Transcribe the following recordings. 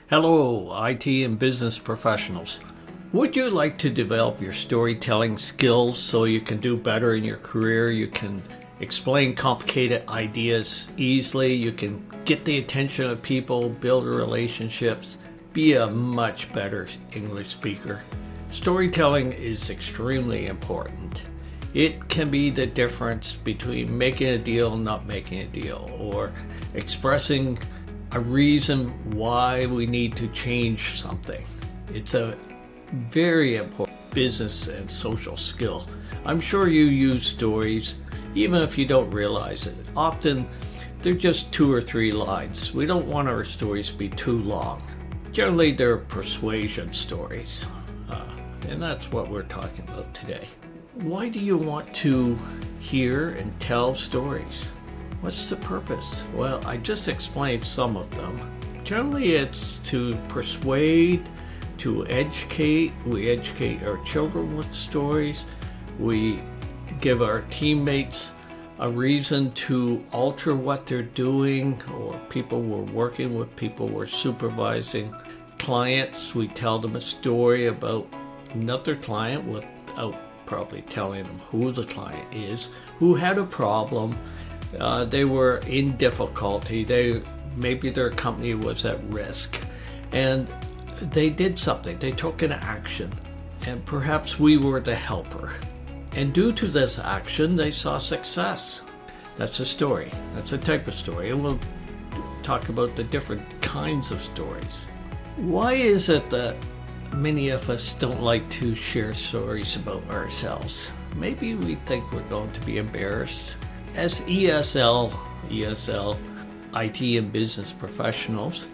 Hello, IT and business professionals. Would you like to develop your storytelling skills so you can do better in your career? You can explain complicated ideas easily, you can get the attention of people, build relationships, be a much better English speaker. Storytelling is extremely important. It can be the difference between making a deal and not making a deal, or expressing a reason why we need to change something. It's a very important business and social skill. I'm sure you use stories, even if you don't realize it. Often, they're just 2 or 3 lines. We don't want our stories to be too long. Generally, they're persuasion stories, and that's what we're talking about today. Why do you want to hear and tell stories? What's the purpose? Well, I just explained some of them. Generally, it's to persuade, to educate. We educate our children with stories. We give our teammates a reason to alter what they're doing, or people we're working with, people we're supervising. Clients, we tell them a story about another client without probably telling them who the client is, who had a problem. They were in difficulty. Maybe their company was at risk, and they did something. They took an action, and perhaps we were the helper. And due to this action, they saw success. That's a story. That's a type of story, and we'll talk about the different kinds of stories. Why is it that many of us don't like to share stories about ourselves? Maybe we think we're going to be embarrassed. As ESL IT and business professionals,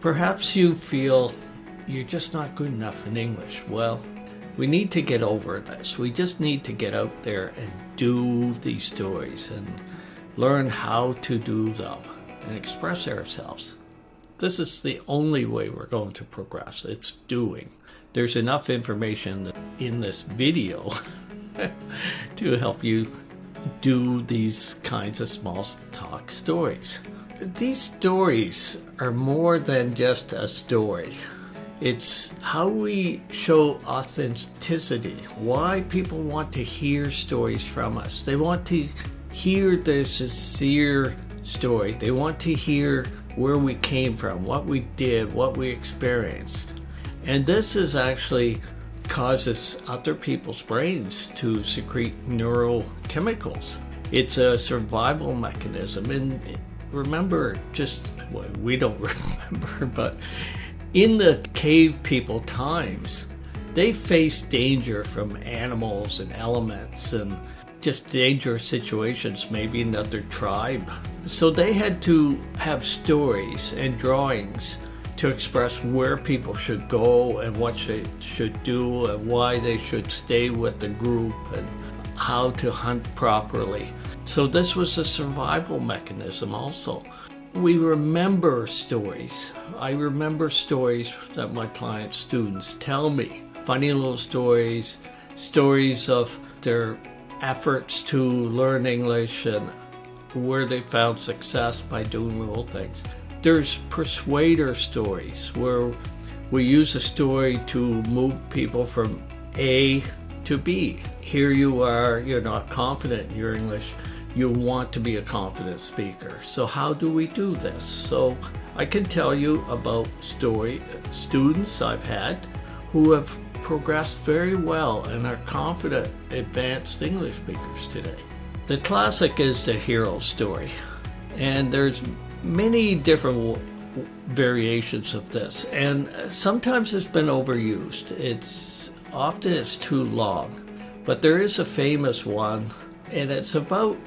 perhaps you feel you're just not good enough in English. Well, we need to get over this. We just need to get out there and do these stories and learn how to do them and express ourselves. This is the only way we're going to progress. It's doing. There's enough information in this video to help you do these kinds of small talk stories. These stories are more than just a story. It's how we show authenticity, why people want to hear stories from us. They want to hear the sincere story. They want to hear where we came from, what we did, what we experienced. And this is actually causes other people's brains to secrete neurochemicals. It's a survival mechanism. And remember, we don't remember, but in the cave people times, they faced danger from animals and elements and just dangerous situations, maybe in another tribe. So they had to have stories and drawings to express where people should go and what they should do and why they should stay with the group and how to hunt properly. So this was a survival mechanism also. We remember stories. I remember stories that my client students tell me. Funny little stories, stories of their efforts to learn English and where they found success by doing little things. There's persuader stories where we use a story to move people from A to B. Here you are, you're not confident in your English. You want to be a confident speaker. So how do we do this? So I can tell you about students I've had who have progressed very well and are confident, advanced English speakers today. The classic is the hero story, and there's many different variations of this, and sometimes it's been overused. It's too long, but there is a famous one, and it's about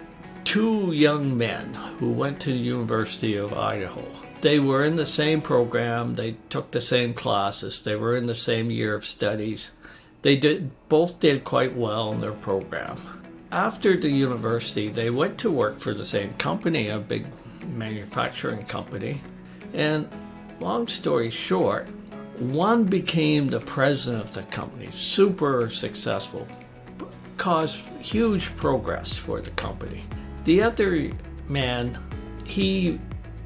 2 young men who went to the University of Idaho. They were in the same program, they took the same classes, they were in the same year of studies. Both did quite well in their program. After the university, they went to work for the same company, a big manufacturing company, and long story short, one became the president of the company, super successful, caused huge progress for the company. The other man, he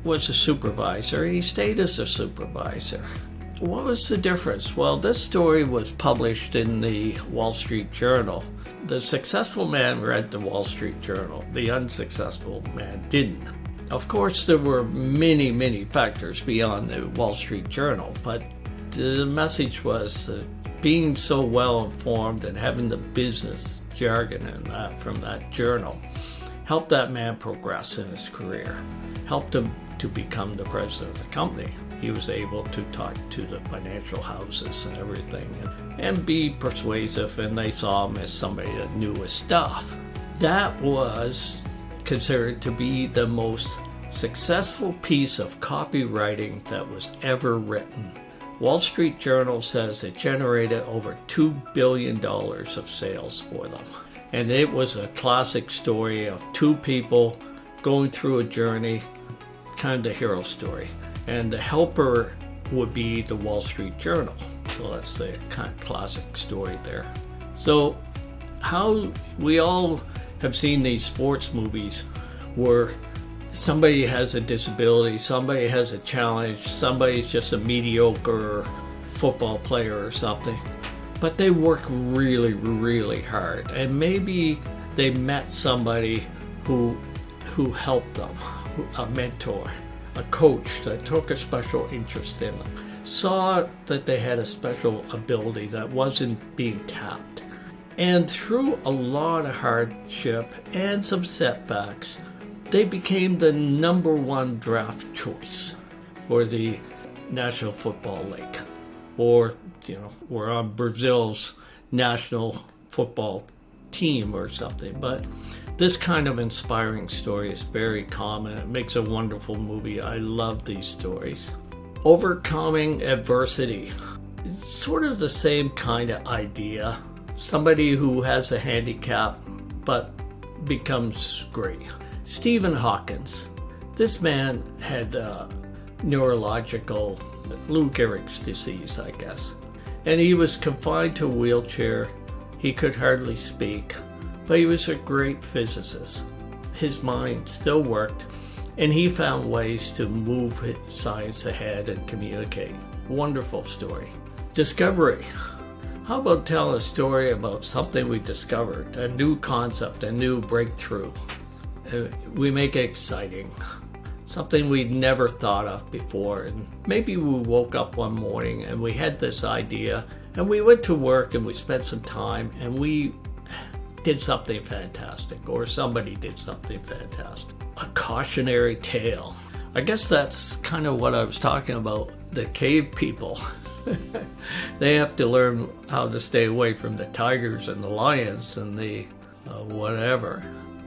was a supervisor. He stayed as a supervisor. What was the difference? Well, this story was published in the Wall Street Journal. The successful man read the Wall Street Journal. The unsuccessful man didn't. Of course, there were many, many factors beyond the Wall Street Journal, but the message was being so well informed and having the business jargon and that from that journal helped that man progress in his career, helped him to become the president of the company. He was able to talk to the financial houses and everything and be persuasive, and they saw him as somebody that knew his stuff. That was considered to be the most successful piece of copywriting that was ever written. Wall Street Journal says it generated over $2 billion of sales for them. And it was a classic story of two people going through a journey, kind of the hero story. And the helper would be the Wall Street Journal. So that's the kind of classic story there. So how we all have seen these sports movies where somebody has a disability, somebody has a challenge, somebody's just a mediocre football player or something, but they work really, really hard. And maybe they met somebody who helped them, a mentor, a coach that took a special interest in them, saw that they had a special ability that wasn't being tapped. And through a lot of hardship and some setbacks, they became the #1 draft choice for the National Football League. Or, we're on Brazil's national football team or something. But this kind of inspiring story is very common. It makes a wonderful movie. I love these stories. Overcoming adversity. It's sort of the same kind of idea. Somebody who has a handicap but becomes great. Stephen Hawkins. This man had neurological Lou Gehrig's disease, I guess. And he was confined to a wheelchair. He could hardly speak, but he was a great physicist. His mind still worked, and he found ways to move science ahead and communicate. Wonderful story. Discovery. How about telling a story about something we discovered, a new concept, a new breakthrough? We make it exciting, something we'd never thought of before. And maybe we woke up one morning and we had this idea, and we went to work and we spent some time and we did something fantastic, or somebody did something fantastic. A cautionary tale. I guess that's kind of what I was talking about, the cave people. They have to learn how to stay away from the tigers and the lions and the whatever.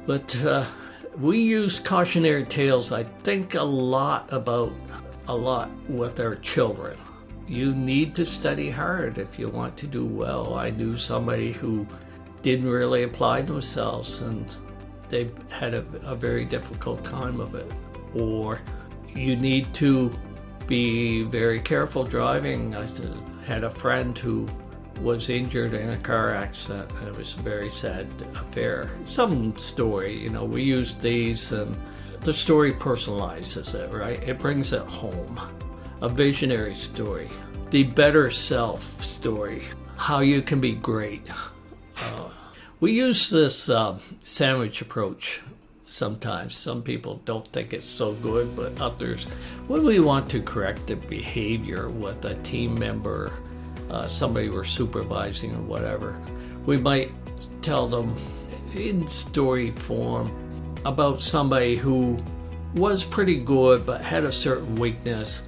But we use cautionary tales, I think, a lot with our children. You need to study hard if you want to do well. I knew somebody who didn't really apply themselves, and they had a very difficult time of it. Or you need to be very careful driving. I had a friend who was injured in a car accident, and it was a very sad affair. Some story, we use these, and the story personalizes it, right? It brings it home. A visionary story. The better self story. How you can be great. We use this sandwich approach sometimes. Some people don't think it's so good, but others, when we want to correct a behavior with a team member, somebody we're supervising or whatever, we might tell them in story form about somebody who was pretty good but had a certain weakness.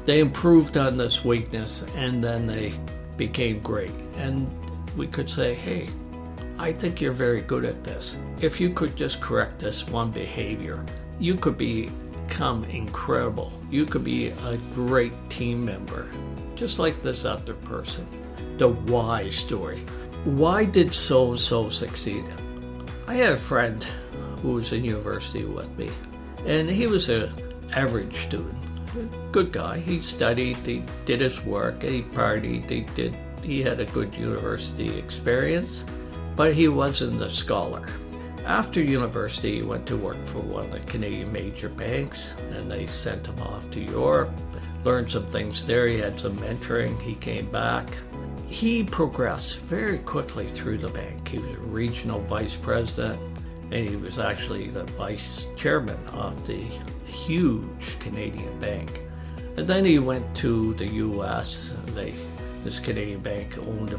They improved on this weakness and then they became great. And we could say, hey, I think you're very good at this. If you could just correct this one behavior, you could become incredible. You could be a great team member, just like this other person. The why story. Why did so-and-so succeed? I had a friend who was in university with me, and he was an average student. Good guy. He studied, he did his work, he partied, he had a good university experience, but he wasn't a scholar. After university, he went to work for one of the Canadian major banks, and they sent him off to Europe, learned some things there. He had some mentoring. He came back. He progressed very quickly through the bank. He was a regional vice president, and he was actually the vice chairman of the huge Canadian bank. And then he went to the U.S. This Canadian bank owned a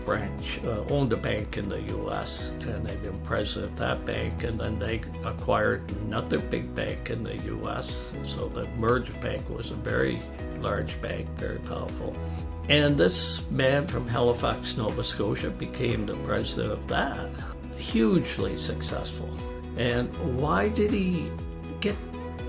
bank in the U.S., and they've been president of that bank, and then they acquired another big bank in the U.S. So the merged bank was a very large bank, very powerful. And this man from Halifax, Nova Scotia, became the president of that. Hugely successful. And why did he get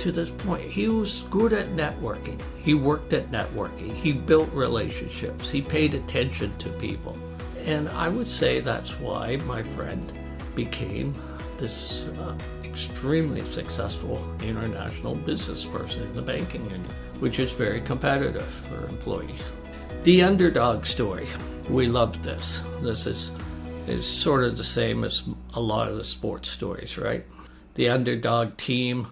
to this point? He was good at networking. He worked at networking. He built relationships. He paid attention to people. And I would say that's why my friend became this extremely successful international business person in the banking industry, which is very competitive for employees. The underdog story. We love this. This is sort of the same as a lot of the sports stories, right? The underdog team,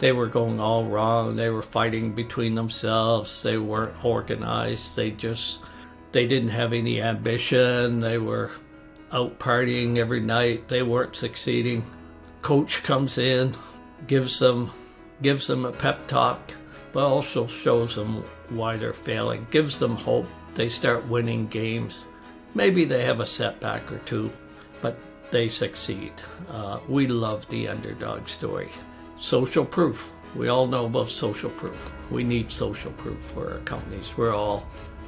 they were going all wrong. They were fighting between themselves. They weren't organized. They didn't have any ambition. They were out partying every night. They weren't succeeding. Coach comes in, gives them a pep talk, but also shows them why they're failing, gives them hope. They start winning games. Maybe they have a setback or two, but they succeed. We love the underdog story. Social proof. We all know about social proof. We need social proof for our companies. We're all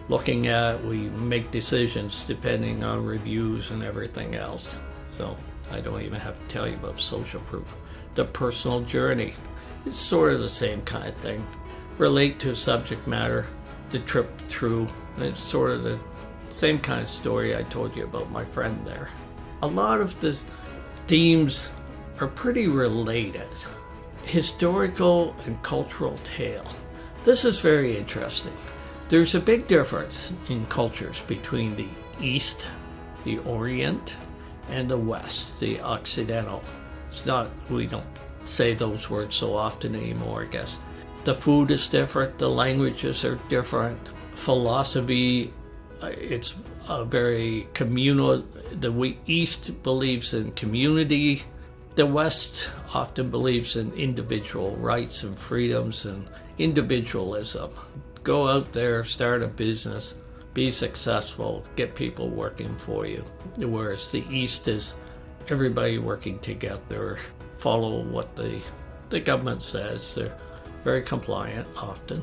looking at, we make decisions depending on reviews and everything else. So I don't even have to tell you about social proof. The personal journey. It's sort of the same kind of thing. Relate to subject matter, the trip through. It's sort of the same kind of story I told you about my friend there. A lot of the themes are pretty related. Historical and cultural tale. This is very interesting. There's a big difference in cultures between the East, the Orient, and the West, the Occidental. We don't say those words so often anymore, I guess. The food is different, the languages are different. Philosophy, it's a very communal. The East believes in community. The West often believes in individual rights and freedoms and individualism. Go out there, start a business, be successful, get people working for you. Whereas the East is everybody working together, follow what the government says. They're very compliant often,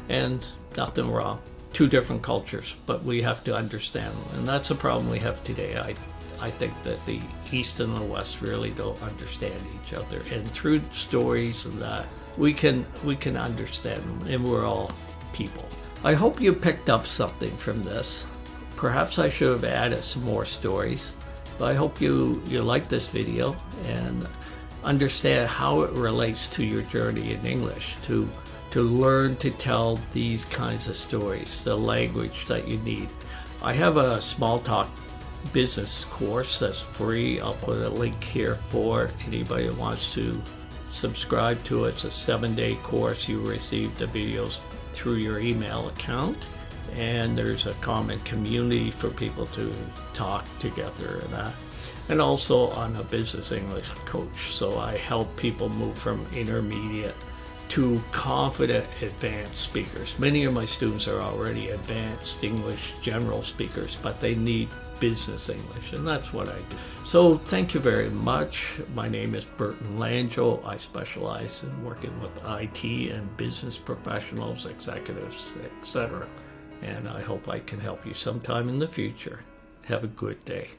and nothing wrong. Two different cultures, but we have to understand them. And that's a problem we have today. I think that the East and the West really don't understand each other. And through stories and that, we can understand them, and we're all people. I hope you picked up something from this. Perhaps I should have added some more stories, but I hope you like this video and understand how it relates to your journey in English, to learn to tell these kinds of stories, the language that you need. I have a small talk business course that's free. I'll put a link here for anybody who wants to subscribe to it. It's a 7-day course. You receive the videos through your email account, and there's a common community for people to talk together and that. And also I'm a business English coach, so I help people move from intermediate to confident advanced speakers. Many of my students are already advanced English general speakers, but they need business English, and that's what I do. So thank you very much. My name is Burton Langille. I specialize in working with IT and business professionals, executives, etc. And I hope I can help you sometime in the future. Have a good day.